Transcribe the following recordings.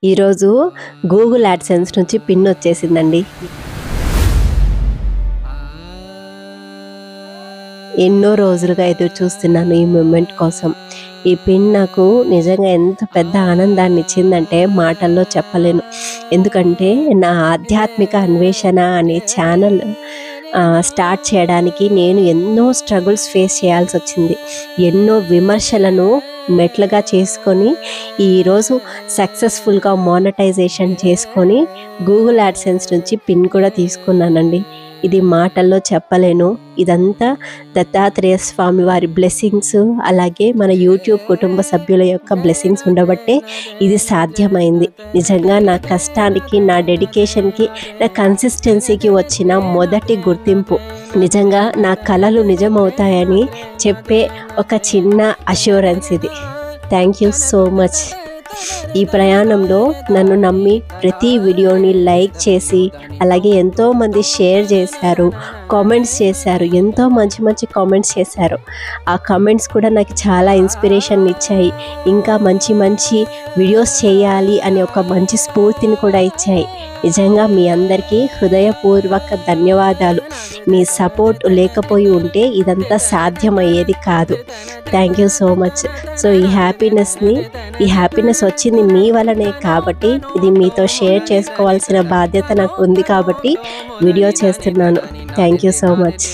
ఈరోజు Google AdSense నుంచి pin వచ్చేసిందండి. ఎన్నో రోజులుగా ఎదురు చూస్తున్నాను ఈ మూమెంట్ కోసం. ఈ పిన్ నాకు నిజంగా ఎంత పెద్ద ఆనందాన్ని ఇచ్చిందంటే మాటల్లో చెప్పలేను. ఎందుకంటే నా ఆధ్యాత్మిక అన్వేషణ అనే ఛానల్ స్టార్ట్ చేయడానికి నేను ఎన్నో స్ట్రగుల్స్ ఫేస్ చేయాల్సి వచ్చింది. ఎన్నో విమర్శలను మెట్లుగా చేసుకొని ఈరోజు సక్సెస్ఫుల్గా మానిటైజేషన్ చేసుకొని గూగుల్ యాడ్సెన్స్ నుంచి పిన్ కూడా తీసుకున్నానండి. ఇది మాటల్లో చెప్పలేను. ఇదంతా దత్తాత్రేయ స్వామి వారి బ్లెస్సింగ్స్, అలాగే మన యూట్యూబ్ కుటుంబ సభ్యుల యొక్క బ్లెస్సింగ్స్ ఉండబట్టే ఇది సాధ్యమైంది. నిజంగా నా కష్టానికి, నా డెడికేషన్కి, నా కన్సిస్టెన్సీకి వచ్చిన మొదటి గుర్తింపు. నిజంగా నా కలలు నిజమవుతాయని చెప్పే ఒక చిన్న అష్యూరెన్స్ ఇది. Thank you so much. ఈ ప్రయాణంలో నన్ను నమ్మి ప్రతి వీడియోని లైక్ చేసి, అలాగే ఎంతోమంది షేర్ చేశారు, కామెంట్స్ చేశారు, ఎంతో మంచి మంచి కామెంట్స్ చేశారు. ఆ కామెంట్స్ కూడా నాకు చాలా ఇన్స్పిరేషన్ ఇచ్చాయి. ఇంకా మంచి మంచి వీడియోస్ చేయాలి అనే ఒక మంచి స్ఫూర్తిని కూడా ఇచ్చాయి. నిజంగా మీ అందరికీ హృదయపూర్వక ధన్యవాదాలు. మీ సపోర్ట్ లేకపోయి ఉంటే ఇదంతా సాధ్యమయ్యేది కాదు. Thank you so much. So ఈ హ్యాపీనెస్ వచ్చింది మీ వలనే కాబట్టి ఇది మీతో షేర్ చేసుకోవాల్సిన బాధ్యత నాకు ఉంది కాబట్టి వీడియో చేస్తున్నాను. Thank you so much.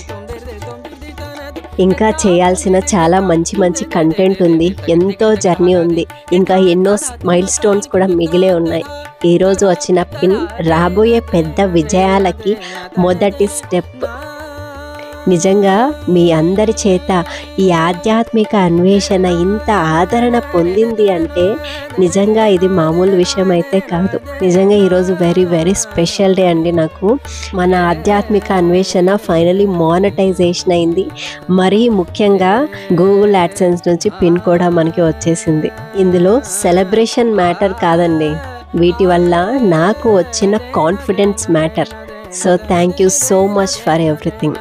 ఇంకా చేయాల్సిన చాలా మంచి మంచి కంటెంట్ ఉంది. ఎంతో జర్నీ ఉంది. ఇంకా ఎన్నో మైల్ స్టోన్స్ కూడా మిగిలే ఉన్నాయి. ఈరోజు వచ్చిన పిన్ రాబోయే పెద్ద విజయాలకి మొదటి స్టెప్. నిజంగా మీ అందరి చేత ఈ ఆధ్యాత్మిక అన్వేషణ ఇంత ఆదరణ పొందింది అంటే నిజంగా ఇది మామూలు విషయం అయితే కాదు. నిజంగా ఈరోజు వెరీ వెరీ స్పెషల్ డే అండి నాకు. మన ఆధ్యాత్మిక అన్వేషణ ఫైనలీ మానిటైజేషన్ అయింది. మరీ ముఖ్యంగా గూగుల్ యాడ్సెన్స్ నుంచి పిన్ కూడా మనకి వచ్చేసింది. ఇందులో సెలబ్రేషన్ మ్యాటర్ కాదండి, వీటి వల్ల నాకు వచ్చిన confidence matter. So thank you so much for everything.